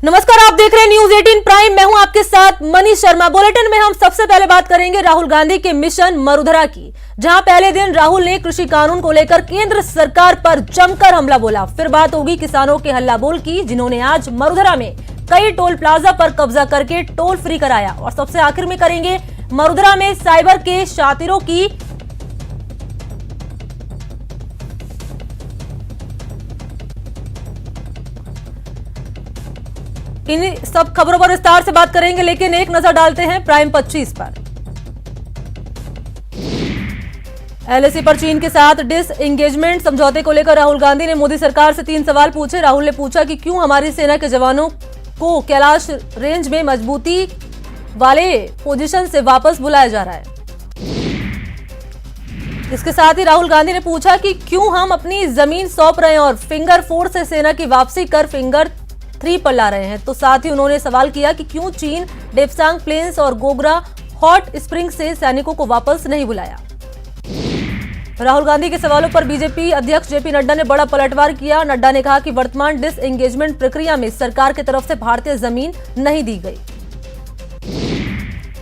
नमस्कार, आप देख रहे हैं न्यूज 18 प्राइम। मैं हूं आपके साथ मनीष शर्मा। बुलेटिन में हम सबसे पहले बात करेंगे राहुल गांधी के मिशन मरुधरा की, जहां पहले दिन राहुल ने कृषि कानून को लेकर केंद्र सरकार पर जमकर हमला बोला। फिर बात होगी किसानों के हल्ला बोल की, जिन्होंने आज मरुधरा में कई टोल प्लाजा पर कब्जा करके टोल फ्री कराया। और सबसे आखिर में करेंगे मरुधरा में साइबर के शातिरों की इन सब खबरों पर विस्तार से बात करेंगे, लेकिन एक नजर डालते हैं प्राइम 25 पर। एलएसी पर चीन के साथ डिस एंगेजमेंट समझौते को लेकर राहुल गांधी ने मोदी सरकार से 3 सवाल पूछे। राहुल ने पूछा कि क्यों हमारी सेना के जवानों को कैलाश रेंज में मजबूती वाले पोजीशन से वापस बुलाया जा रहा है। इसके साथ ही राहुल गांधी ने पूछा कि क्यों हम अपनी जमीन सौंप रहे हैं और फिंगर 4 से सेना की वापसी कर फिंगर 3 पर ला रहे हैं। तो साथ ही उन्होंने सवाल किया कि क्यों चीन डेप्सांग प्लेन्स और गोगरा हॉट स्प्रिंग से सैनिकों को वापस नहीं बुलाया। राहुल गांधी के सवालों पर बीजेपी अध्यक्ष जेपी नड्डा ने बड़ा पलटवार किया। नड्डा ने कहा कि वर्तमान डिस एंगेजमेंट प्रक्रिया में सरकार की तरफ से भारतीय जमीन नहीं दी गई।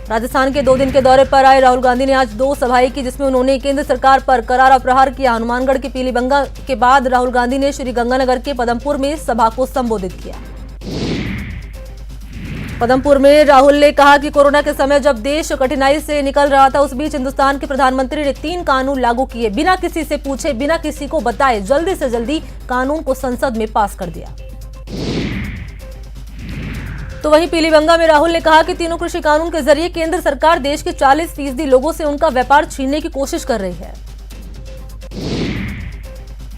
राजस्थान के 2 दिन के दौरे पर आए राहुल गांधी ने आज 2 सभाएं की, जिसमें उन्होंने केंद्र सरकार पर करारा प्रहार किया। हनुमानगढ़ के पीलीबंगा के बाद राहुल गांधी ने श्रीगंगानगर के पदमपुर में सभा को संबोधित किया। पदमपुर में राहुल ने कहा कि कोरोना के समय जब देश कठिनाई से निकल रहा था, उस बीच हिंदुस्तान के प्रधानमंत्री ने 3 कानून लागू किए, बिना किसी से पूछे, बिना किसी को बताए, जल्दी से जल्दी कानून को संसद में पास कर दिया। तो वहीं पीलीबंगा में राहुल ने कहा कि तीनों कृषि कानून के जरिए केंद्र सरकार देश के 40% लोगों से उनका व्यापार छीनने की कोशिश कर रही है।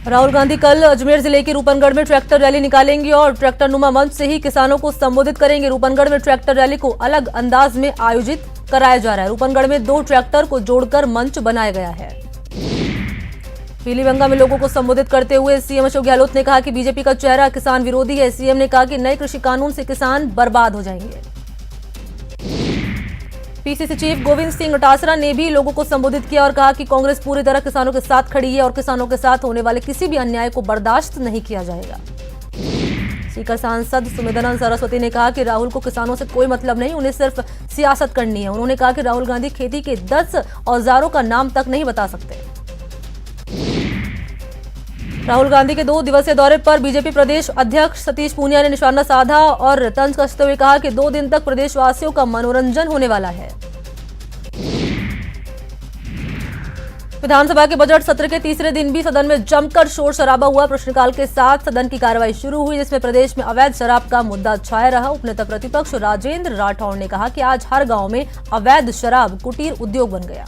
राहुल गांधी कल अजमेर जिले के रूपनगढ़ में ट्रैक्टर रैली निकालेंगे और ट्रैक्टर नुमा मंच से ही किसानों को संबोधित करेंगे। रूपनगढ़ में ट्रैक्टर रैली को अलग अंदाज में आयोजित कराया जा रहा है। रूपनगढ़ में 2 ट्रैक्टर को जोड़कर मंच बनाया गया है। पीलीबंगा में लोगों को संबोधित करते हुए सीएम अशोक गहलोत ने कहा कि बीजेपी का चेहरा किसान विरोधी है। सीएम ने कहा कि नए कृषि कानून से किसान बर्बाद हो जाएंगे। पीसीसी चीफ गोविंद सिंह डोटासरा ने भी लोगों को संबोधित किया और कहा कि कांग्रेस पूरी तरह किसानों के साथ खड़ी है और किसानों के साथ होने वाले किसी भी अन्याय को बर्दाश्त नहीं किया जाएगा। सीकर सांसद सुमित्रानंद सरस्वती ने कहा कि राहुल को किसानों से कोई मतलब नहीं, उन्हें सिर्फ सियासत करनी है। उन्होंने कहा कि राहुल गांधी खेती के 10 औजारों का नाम तक नहीं बता सकते। राहुल गांधी के 2 दिवसीय दौरे पर बीजेपी प्रदेश अध्यक्ष सतीश पूनिया ने निशाना साधा और तंज कसते हुए कहा कि 2 दिन तक प्रदेशवासियों का मनोरंजन होने वाला है। विधानसभा के बजट सत्र के तीसरे दिन भी सदन में जमकर शोर शराबा हुआ। प्रश्नकाल के साथ सदन की कार्रवाई शुरू हुई, जिसमें प्रदेश में अवैध शराब का मुद्दा छाया रहा। उपनेता प्रतिपक्ष राजेंद्र राठौड़ ने कहा कि आज हर गांव में अवैध शराब कुटीर उद्योग बन गया।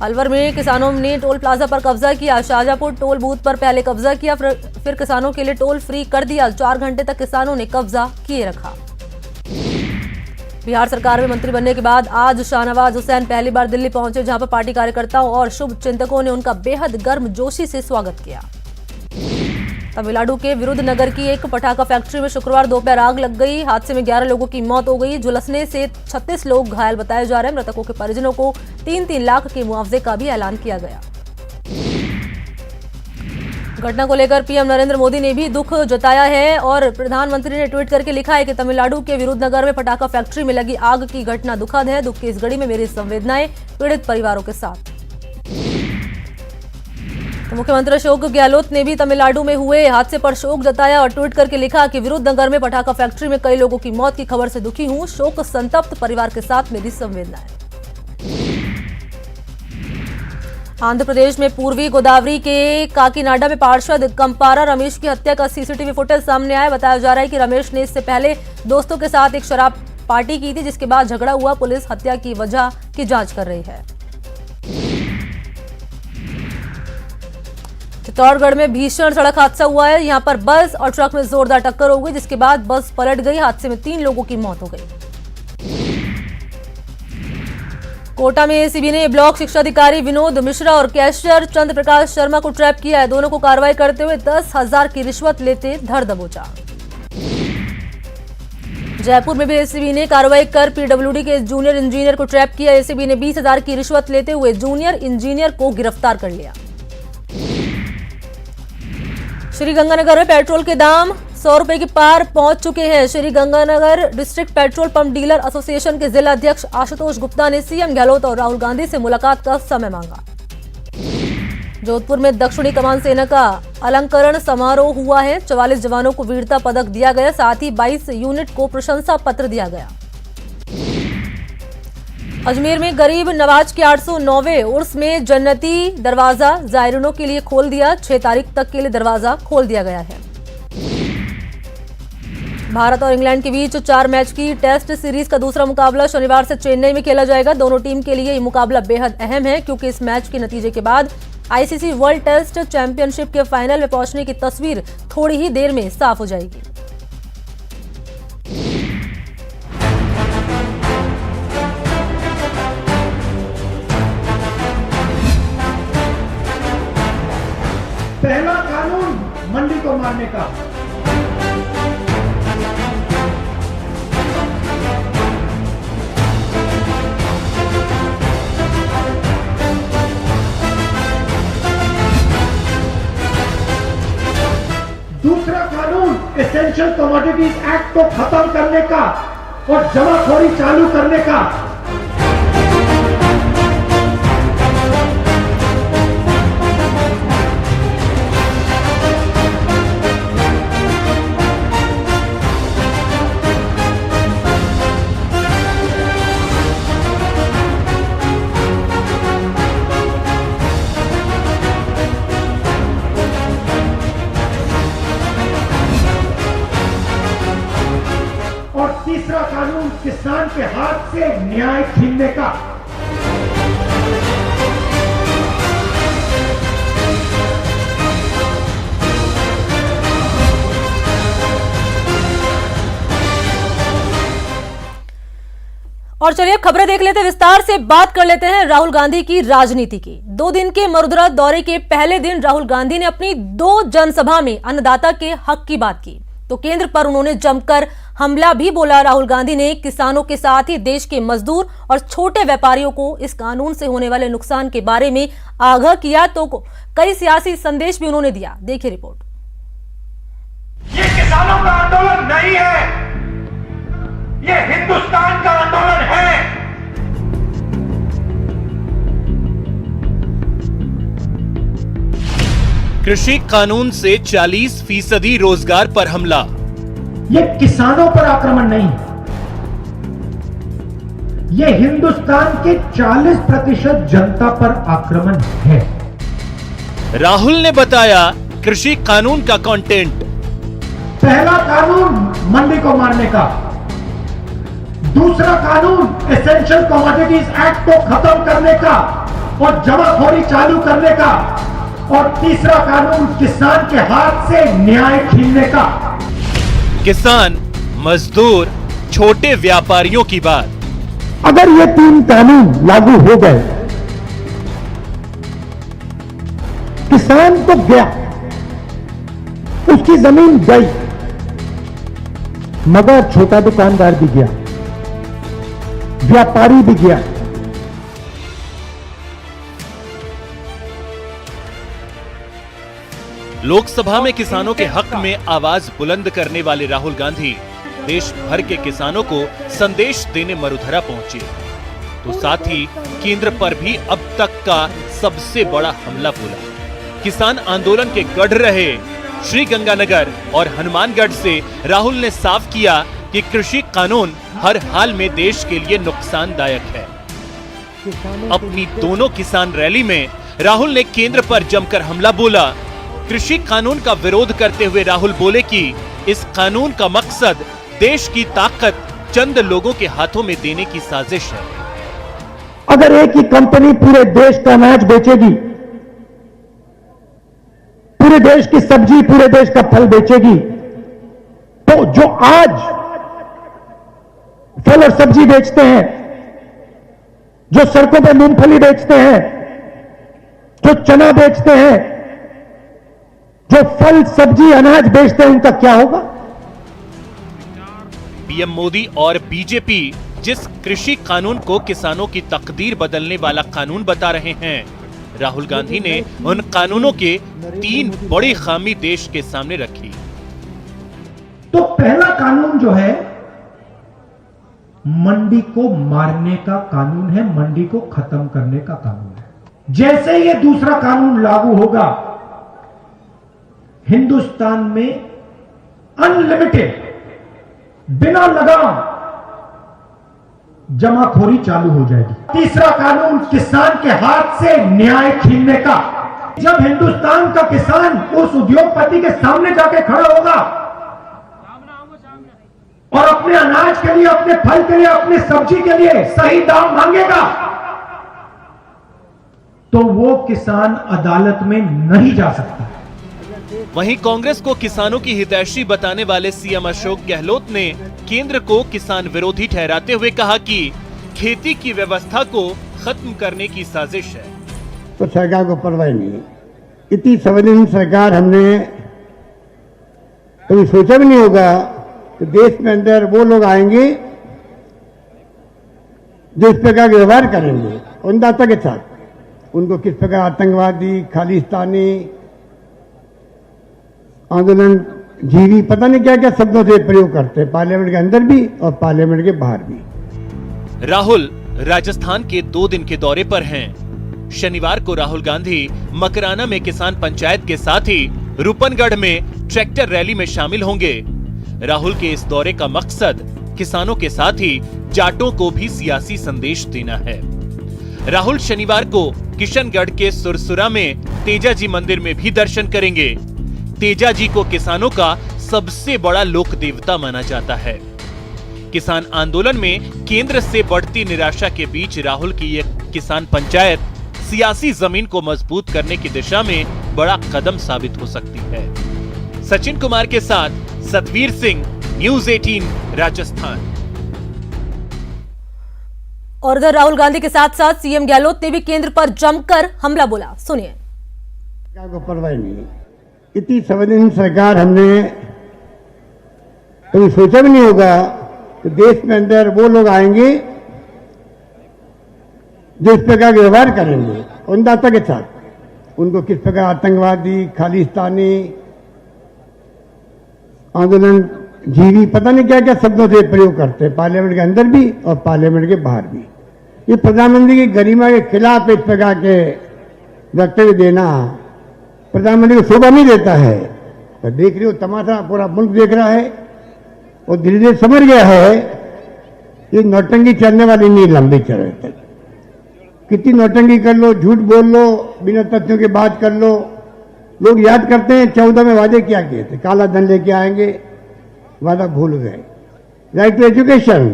अलवर में किसानों ने टोल प्लाजा पर कब्जा किया। शाहजहांपुर टोल बूथ पर पहले कब्जा किया, फिर किसानों के लिए टोल फ्री कर दिया। 4 घंटे तक किसानों ने कब्जा किए रखा। बिहार सरकार में मंत्री बनने के बाद आज शाहनवाज हुसैन पहली बार दिल्ली पहुंचे, जहां पर पार्टी कार्यकर्ताओं और शुभ चिंतकों ने उनका बेहद गर्मजोशी से स्वागत किया। तमिलनाडु के विरुद्धनगर की एक पटाखा फैक्ट्री में शुक्रवार दोपहर आग लग गई। हादसे में 11 लोगों की मौत हो गई। झुलसने से 36 लोग घायल बताए जा रहे हैं। मृतकों के परिजनों को 3-3 लाख के मुआवजे का भी ऐलान किया गया। घटना को लेकर पीएम नरेंद्र मोदी ने भी दुख जताया है और प्रधानमंत्री ने ट्वीट करके लिखा है कि तमिलनाडु के विरुद्धनगर में पटाखा फैक्ट्री में लगी आग की घटना दुखद है। दुख की इस घड़ी में मेरी संवेदनाएं पीड़ित परिवारों के साथ। तो मुख्यमंत्री अशोक गहलोत ने भी तमिलनाडु में हुए हादसे पर शोक जताया और ट्वीट करके लिखा कि विरुद्धनगर में पटाखा फैक्ट्री में कई लोगों की मौत की खबर से दुखी हूं। शोक संतप्त परिवार के साथ मेरी संवेदनाएं। आंध्र प्रदेश में पूर्वी गोदावरी के काकीनाडा में पार्षद कंपारा रमेश की हत्या का सीसीटीवी फुटेज सामने आया। बताया जा रहा है कि रमेश ने इससे पहले दोस्तों के साथ एक शराब पार्टी की थी, जिसके बाद झगड़ा हुआ। पुलिस हत्या की वजह की जांच कर रही है। चित्तौड़गढ़ में भीषण सड़क हादसा हुआ है। यहां पर बस और ट्रक में जोरदार टक्कर हो गई, जिसके बाद बस पलट गई। हादसे में 3 लोगों की मौत हो गई। कोटा में एसीबी ने ब्लॉक शिक्षा अधिकारी विनोद मिश्रा और कैशियर चंद्र प्रकाश शर्मा को ट्रैप किया है। दोनों को कार्रवाई करते हुए 10,000 की रिश्वत लेते धर दबोचा। जयपुर में भी एसीबी ने कार्रवाई कर पीडब्ल्यूडी के जूनियर इंजीनियर को ट्रैप किया। एसीबी ने 20,000 की रिश्वत लेते हुए जूनियर इंजीनियर को गिरफ्तार कर लिया। श्रीगंगानगर में पेट्रोल के दाम 100 रुपए के पार पहुंच चुके हैं। Shri Ganganagar district petrol pump dealer association के जिला अध्यक्ष आशुतोष गुप्ता ने सीएम गहलोत और राहुल गांधी से मुलाकात का समय मांगा। जोधपुर में दक्षिणी कमान सेना का अलंकरण समारोह हुआ है। 44 जवानों को वीरता पदक दिया गया, साथ ही 22 यूनिट को प्रशंसा पत्र दिया गया। अजमेर में गरीब नवाज के 809वें उर्स में जन्नती दरवाजा जायरीनों के लिए खोल दिया। 6 तारीख तक के लिए दरवाजा खोल दिया गया है। भारत और इंग्लैंड के बीच 4 मैच की टेस्ट सीरीज का दूसरा मुकाबला शनिवार से चेन्नई में खेला जाएगा। दोनों टीम के लिए ये मुकाबला बेहद अहम है, क्योंकि इस मैच के नतीजे के बाद आईसीसी वर्ल्ड टेस्ट चैंपियनशिप के फाइनल में पहुंचने की तस्वीर थोड़ी ही देर में साफ हो जाएगी। पहला कानून मंडी को मारने का, दूसरा कानून एसेंशियल कमोडिटीज एक्ट को खत्म करने का और जमाखोरी चालू करने का। तीसरा कानून किसान के हाथ से न्याय छीनने का। और चलिए खबरें देख लेते हैं, विस्तार से बात कर लेते हैं राहुल गांधी की राजनीति की। 2 दिन के मरुधरा दौरे के पहले दिन राहुल गांधी ने अपनी 2 जनसभा में अन्नदाता के हक की बात की, तो केंद्र पर उन्होंने जमकर हमला भी बोला। राहुल गांधी ने किसानों के साथ ही देश के मजदूर और छोटे व्यापारियों को इस कानून से होने वाले नुकसान के बारे में आगाह किया, तो कई सियासी संदेश भी उन्होंने दिया। देखिए रिपोर्ट। ये किसानों का आंदोलन नहीं है, ये हिंदुस्तान का आंदोलन है। कृषि कानून से 40% रोजगार पर हमला। ये किसानों पर आक्रमण नहीं, ये हिंदुस्तान के 40% जनता पर आक्रमण है। राहुल ने बताया कृषि कानून का कंटेंट। पहला कानून मंडी को मारने का, दूसरा कानून एसेंशियल कमोडिटीज एक्ट को खत्म करने का और जमाखोरी चालू करने का, और तीसरा कानून किसान के हाथ से न्याय छीनने का। किसान, मजदूर, छोटे व्यापारियों की बात। अगर ये 3 कानून लागू हो गए, किसान तो गया, उसकी जमीन गई, मगर छोटा दुकानदार भी गया, व्यापारी भी गया। लोकसभा में किसानों के हक में आवाज बुलंद करने वाले राहुल गांधी देश भर के किसानों को संदेश देने मरुधरा पहुंचे, तो साथ ही केंद्र पर भी अब तक का सबसे बड़ा हमला बोला। किसान आंदोलन के गढ़ रहे श्री गंगानगर और हनुमानगढ़ से राहुल ने साफ किया कि कृषि कानून हर हाल में देश के लिए नुकसानदायक है। अपनी दोनों किसान रैली में राहुल ने केंद्र पर जमकर हमला बोला। कृषि कानून का विरोध करते हुए राहुल बोले कि इस कानून का मकसद देश की ताकत चंद लोगों के हाथों में देने की साजिश है। अगर एक ही कंपनी पूरे देश का अनाज बेचेगी, पूरे देश की सब्जी, पूरे देश का फल बेचेगी, तो जो आज फल और सब्जी बेचते हैं, जो सड़कों पर मूंगफली बेचते हैं, जो चना बेचते हैं, जो फल सब्जी अनाज बेचते हैं, उनका क्या होगा? पीएम मोदी और बीजेपी जिस कृषि कानून को किसानों की तकदीर बदलने वाला कानून बता रहे हैं, राहुल गांधी ने उन कानूनों के 3 बड़ी खामी देश के सामने रखी। तो पहला कानून जो है मंडी को मारने का कानून है, मंडी को खत्म करने का कानून है। जैसे ये दूसरा कानून लागू होगा, हिंदुस्तान में अनलिमिटेड बिना लगाम जमाखोरी चालू हो जाएगी। तीसरा कानून किसान के हाथ से न्याय छीनने का। जब हिंदुस्तान का किसान उस उद्योगपति के सामने जाके खड़ा होगा और अपने अनाज के लिए, अपने फल के लिए, अपने सब्जी के लिए सही दाम मांगेगा, तो वो किसान अदालत में नहीं जा सकता। वहीं कांग्रेस को किसानों की हितैषी बताने वाले सीएम अशोक गहलोत ने केंद्र को किसान विरोधी ठहराते हुए कहा कि खेती की व्यवस्था को खत्म करने की साजिश है। तो सरकार को परवाह नहीं है। इतनी संवेदनशील सरकार हमने कभी सोचा भी नहीं होगा कि देश में अंदर वो लोग आएंगे जो इस प्रकार का व्यवहार करेंगे अन्नदाता के साथ। उनको किस प्रकार आतंकवादी, खालिस्तानी, आंदोलन जीवी, पता नहीं क्या क्या शब्दों से प्रयोग करते हैं, पार्लियामेंट के अंदर भी और पार्लियामेंट के बाहर भी। राहुल राजस्थान के 2 दिन के दौरे पर हैं। शनिवार को राहुल गांधी मकराना में किसान पंचायत के साथ ही रूपनगढ़ में ट्रैक्टर रैली में शामिल होंगे। राहुल के इस दौरे का मकसद किसानों के साथ ही जाटों को भी सियासी संदेश देना है। राहुल शनिवार को किशनगढ़ के सुरसुरा में तेजाजी मंदिर में भी दर्शन करेंगे। तेजाजी को किसानों का सबसे बड़ा लोक देवता माना जाता है। किसान आंदोलन में केंद्र से बढ़ती निराशा के बीच राहुल की ये किसान पंचायत सियासी जमीन को मजबूत करने की दिशा में बड़ा कदम साबित हो सकती है। सचिन कुमार के साथ सतवीर सिंह, न्यूज़ 18 राजस्थान। और इधर राहुल गांधी के साथ साथ सीएम गहलोत ने भी केंद्र पर जमकर हमला बोला, सुनिए। सरकार को परवाह नहीं है। इतनी संवेदनशील सरकार हमने कभी सोचा भी नहीं होगा कि देश में अंदर वो लोग आएंगे जो इस प्रकार का व्यवहार करेंगे अन्नदाता के साथ। उनको किस प्रकार आतंकवादी, खालिस्तानी, आंदोलन जीवी, पता नहीं क्या क्या शब्दों से प्रयोग करते हैं, पार्लियामेंट के अंदर भी और पार्लियामेंट के बाहर भी। ये प्रधानमंत्री की गरिमा के खिलाफ इस प्रकार के वक्तव्य देना प्रधानमंत्री को शोभा नहीं देता है। तो देख रही हो तमाशा पूरा मुल्क देख रहा है और धीरे धीरे समझ गया है ये नौटंकी चलने वाली नहीं, लंबी चल रही तक। कितनी नौटंकी कर लो, झूठ बोल लो, बिना तथ्यों की बात कर लो। लोग याद करते हैं 14 में वादे क्या किए थे, काला धन लेके आएंगे, वादा भूल गए। राइट टू एजुकेशन,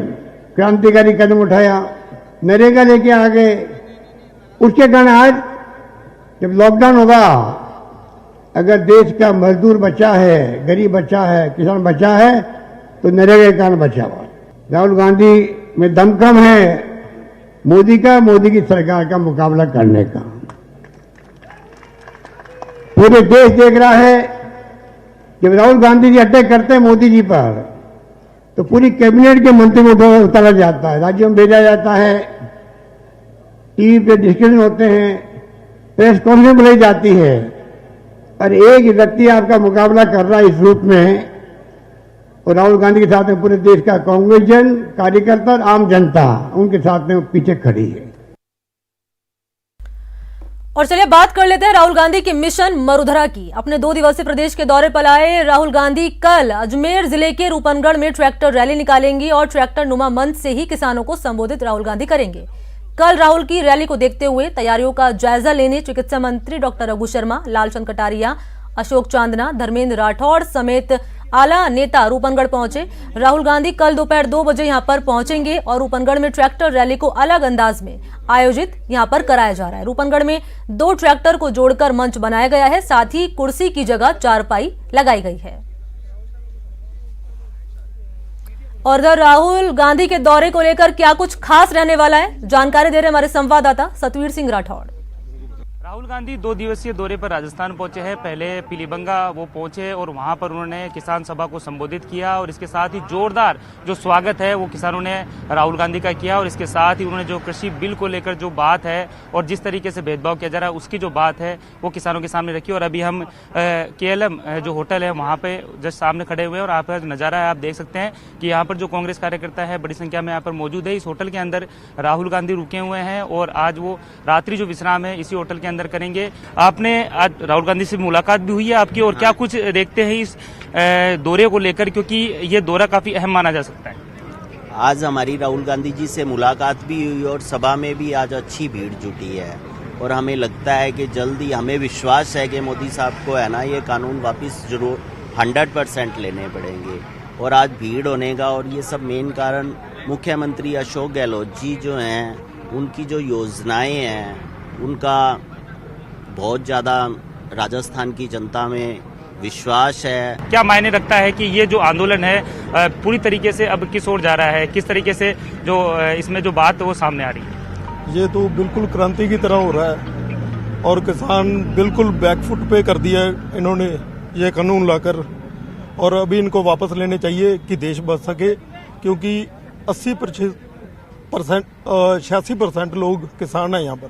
क्रांतिकारी कदम उठाया, नरेगा लेके आ गए। उसके कारण आज जब लॉकडाउन होगा, अगर देश का मजदूर बचा है, गरीब बचा है, किसान बचा है, तो नरेगा के कारण बचा हुआ। राहुल गांधी में दम कम है मोदी की सरकार का मुकाबला करने का। पूरे देश देख रहा है कि राहुल गांधी जी अटैक करते हैं मोदी जी पर, तो पूरी कैबिनेट के मंत्री को उतारा जाता है, राज्यों में भेजा जाता है, टीवी पे डिस्कशन होते हैं, प्रेस कॉन्फ्रेंस बुलाई जाती है, और एक व्यक्ति आपका मुकाबला कर रहा है इस रूप में। और राहुल गांधी के साथ में पूरे देश का कांग्रेसजन, कार्यकर्ता और आम जनता उनके साथ में पीछे खड़ी है। और चलिए बात कर लेते हैं राहुल गांधी के मिशन मरुधरा की। अपने 2 दिवसीय प्रदेश के दौरे पर आए राहुल गांधी कल अजमेर जिले के रूपनगढ़ में ट्रैक्टर रैली निकालेंगे और ट्रैक्टर नुमा मंच से ही किसानों को संबोधित राहुल गांधी करेंगे। कल राहुल की रैली को देखते हुए तैयारियों का जायजा लेने चिकित्सा मंत्री डॉक्टर रघु शर्मा, लालचंद कटारिया, अशोक चांदना, धर्मेंद्र राठौड़ समेत आला नेता रूपनगढ़ पहुंचे। राहुल गांधी कल दोपहर 2 बजे यहां पर पहुंचेंगे और रूपनगढ़ में ट्रैक्टर रैली को अलग अंदाज में आयोजित यहां पर कराया जा रहा है। रूपनगढ़ में 2 ट्रैक्टर को जोड़कर मंच बनाया गया है, साथ ही कुर्सी की जगह चारपाई लगाई गई है। और इधर राहुल गांधी के दौरे को लेकर क्या कुछ खास रहने वाला है, जानकारी दे रहे हमारे संवाददाता सतवीर सिंह राठौड़। राहुल गांधी 2 दिवसीय दौरे पर राजस्थान पहुंचे हैं। पहले पीलीबंगा वो पहुंचे और वहां पर उन्होंने किसान सभा को संबोधित किया और इसके साथ ही जोरदार जो स्वागत है वो किसानों ने राहुल गांधी का किया। और इसके साथ ही उन्होंने जो कृषि बिल को लेकर जो बात है और जिस तरीके से भेदभाव किया जा रहा है उसकी जो बात है वो किसानों के सामने रखी। और अभी हम KLM जो होटल है वहाँ पे जस्ट सामने खड़े हुए हैं और यहाँ पर नज़ारा है आप देख सकते हैं कि यहाँ पर जो कांग्रेस कार्यकर्ता है बड़ी संख्या में यहाँ पर मौजूद है। इस होटल के अंदर राहुल गांधी रुके हुए हैं और आज वो रात्रि जो विश्राम है इसी होटल के अंदर करेंगे। आपने आज राहुल गांधी से मुलाकात भी हुई है आपकी और क्या कुछ देखते हैं इस दौरे को लेकर, क्योंकि ये दौरा काफी अहम माना जा सकता है? आज हमारी राहुल गांधी जी से मुलाकात भी हुई और सभा में भी आज अच्छी भीड़ जुटी है और हमें लगता है कि जल्दी हमें विश्वास है कि मोदी साहब को है ना ये कानून वापस जरूर 100% लेने पड़ेंगे। और आज भीड़ होने का और ये सब मेन कारण मुख्यमंत्री अशोक गहलोत जी जो हैं उनकी जो योजनाएं हैं उनका बहुत ज़्यादा राजस्थान की जनता में विश्वास है। क्या मायने रखता है कि ये जो आंदोलन है पूरी तरीके से अब किस ओर जा रहा है, किस तरीके से जो इसमें जो बात है वो सामने आ रही है? ये तो बिल्कुल क्रांति की तरह हो रहा है और किसान बिल्कुल बैकफुट पे कर दिया है इन्होंने ये कानून लाकर। और अभी इनको वापस लेने चाहिए कि देश बच सके, क्योंकि 86% लोग किसान हैं यहाँ पर।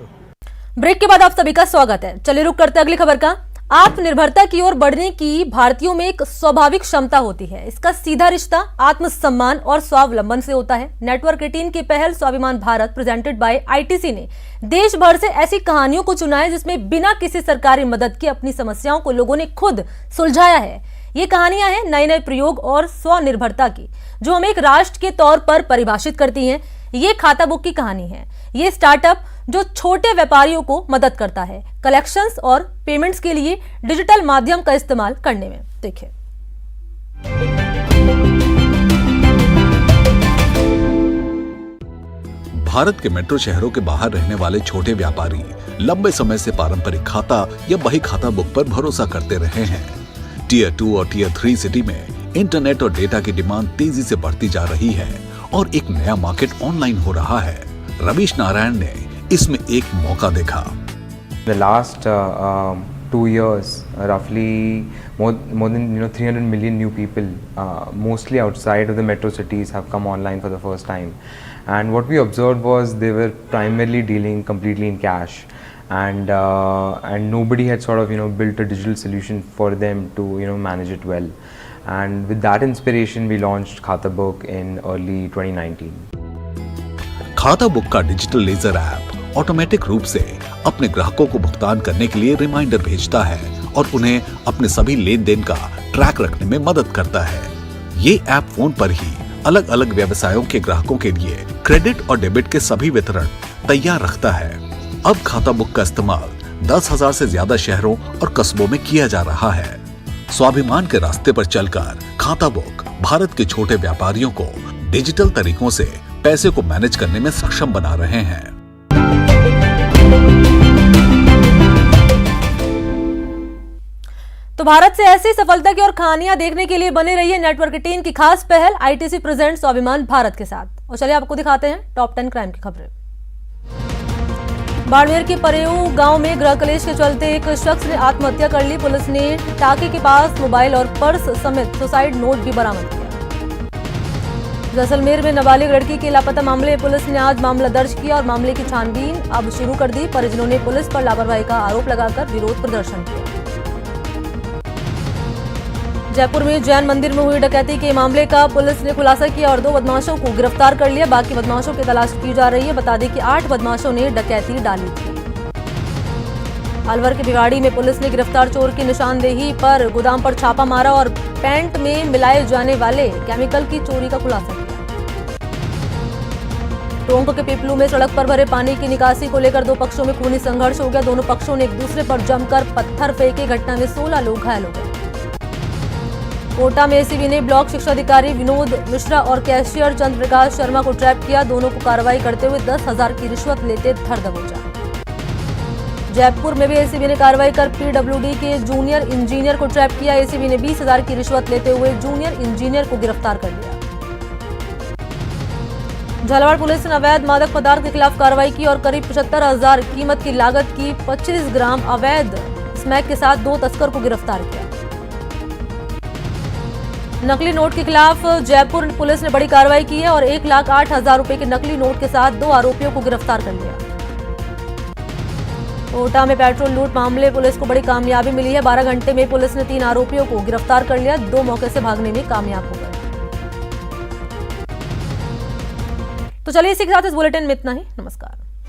ब्रेक के बाद आप सभी का स्वागत है। चलिए रुक करते अगली खबर का। आत्मनिर्भरता की ओर बढ़ने की भारतीयों में एक स्वाभाविक क्षमता होती है। इसका सीधा रिश्ता आत्मसम्मान और स्वावलंबन से होता है। नेटवर्क 18 की पहल स्वाभिमान भारत प्रेजेंटेड बाय ITC ने देश भर से ऐसी कहानियों को चुना है जिसमें बिना किसी सरकारी मदद के अपनी समस्याओं को लोगों ने खुद सुलझाया है। ये कहानियां हैं नए प्रयोग और स्वनिर्भरता की, जो हमें एक राष्ट्र के तौर पर परिभाषित करती हैं। ये खाता बुक की कहानी है। ये स्टार्टअप जो छोटे व्यापारियों को मदद करता है कलेक्शंस और पेमेंट्स के लिए डिजिटल माध्यम का इस्तेमाल करने में। देखिए, भारत के मेट्रो शहरों के बाहर रहने वाले छोटे व्यापारी लंबे समय से पारंपरिक खाता या बही खाता बुक पर भरोसा करते रहे हैं। Tier 2 और Tier 3 सिटी में इंटरनेट और डेटा की डिमांड तेजी से बढ़ती जा रही है और एक नया मार्केट ऑनलाइन हो रहा है। रवीश नारायण ने इसमें एक मौका देखा। The last 2 years, roughly more than 300 million new people, mostly outside of the metro cities, have come online for the first time. And what we observed was they were primarily dealing completely in cash, and nobody had sort of built a digital solution for them to manage it well. And with that inspiration, we launched खाता book in early 2019. खाता book का digital laser app automatic रूप से अपने ग्राहकों को भुगतान करने के लिए रिमाइंडर भेजता है और उन्हें अपने सभी लेन देन का ट्रैक रखने में मदद करता है। ये ऐप फोन पर ही अलग अलग व्यवसायों के ग्राहकों के लिए क्रेडिट और डेबिट के सभी वितरण तैयार रखता है। अब खाता बुक का इस्तेमाल 10,000 से ज्यादा शहरों और कस्बों में किया जा रहा है। स्वाभिमान के रास्ते पर चलकर खाता बुक भारत के छोटे व्यापारियों को डिजिटल तरीकों से पैसे को मैनेज करने में सक्षम बना रहे हैं। तो भारत से ऐसी सफलता की और कहानियां देखने के लिए बने रहिए नेटवर्क 18 की खास पहल ITC प्रेजेंट स्वाभिमान भारत के साथ। और चलिए आपको दिखाते हैं टॉप 10 क्राइम की खबरें। बाड़मेर के परेऊ गांव में गृह कलेश के चलते एक शख्स ने आत्महत्या कर ली। पुलिस ने टाके के पास मोबाइल और पर्स समेत सुसाइड नोट भी बरामद किया। जैसलमेर में नाबालिग लड़की के लापता मामले पुलिस ने आज मामला दर्ज किया और मामले की छानबीन अब शुरू कर दी। परिजनों ने पुलिस पर लापरवाही का आरोप लगाकर विरोध प्रदर्शन किया। जयपुर में जैन मंदिर में हुई डकैती के मामले का पुलिस ने खुलासा किया और 2 बदमाशों को गिरफ्तार कर लिया। बाकी बदमाशों की तलाश की जा रही है। बता दें कि 8 बदमाशों ने डकैती डाली थी। अलवर के भिवाड़ी में पुलिस ने गिरफ्तार चोर की निशानदेही पर गोदाम पर छापा मारा और पैंट में मिलाए जाने वाले केमिकल की चोरी का खुलासा किया। टोंक के पिपलू में सड़क पर भरे पानी की निकासी को लेकर 2 पक्षों में खूनी संघर्ष हो गया। दोनों पक्षों ने एक दूसरे पर जमकर पत्थर फेंके। घटना में 16 लोग घायल हो गए। कोटा में ACB ने ब्लॉक शिक्षा अधिकारी विनोद मिश्रा और कैशियर चंद्र प्रकाश शर्मा को ट्रैप किया। दोनों को कार्रवाई करते हुए 10,000 की रिश्वत लेते धर दबोचा। जयपुर में भी ACB ने कार्रवाई कर PWD के जूनियर इंजीनियर को ट्रैप किया। ACB ने 20,000 की रिश्वत लेते हुए जूनियर इंजीनियर को गिरफ्तार कर लिया। झालावाड़ पुलिस ने अवैध मादक पदार्थ के खिलाफ कार्रवाई की और करीब 75,000 कीमत की लागत की 25 ग्राम अवैध स्मैक के साथ 2 तस्कर को गिरफ्तार किया। नकली नोट के खिलाफ जयपुर पुलिस ने बड़ी कार्रवाई की है और 1,08,000 रुपए के नकली नोट के साथ 2 आरोपियों को गिरफ्तार कर लिया। कोटा में पेट्रोल लूट मामले पुलिस को बड़ी कामयाबी मिली है। 12 घंटे में पुलिस ने 3 आरोपियों को गिरफ्तार कर लिया। 2 मौके से भागने में कामयाब हो गए। तो चलिए इसी के साथ इस बुलेटिन में इतना ही। नमस्कार।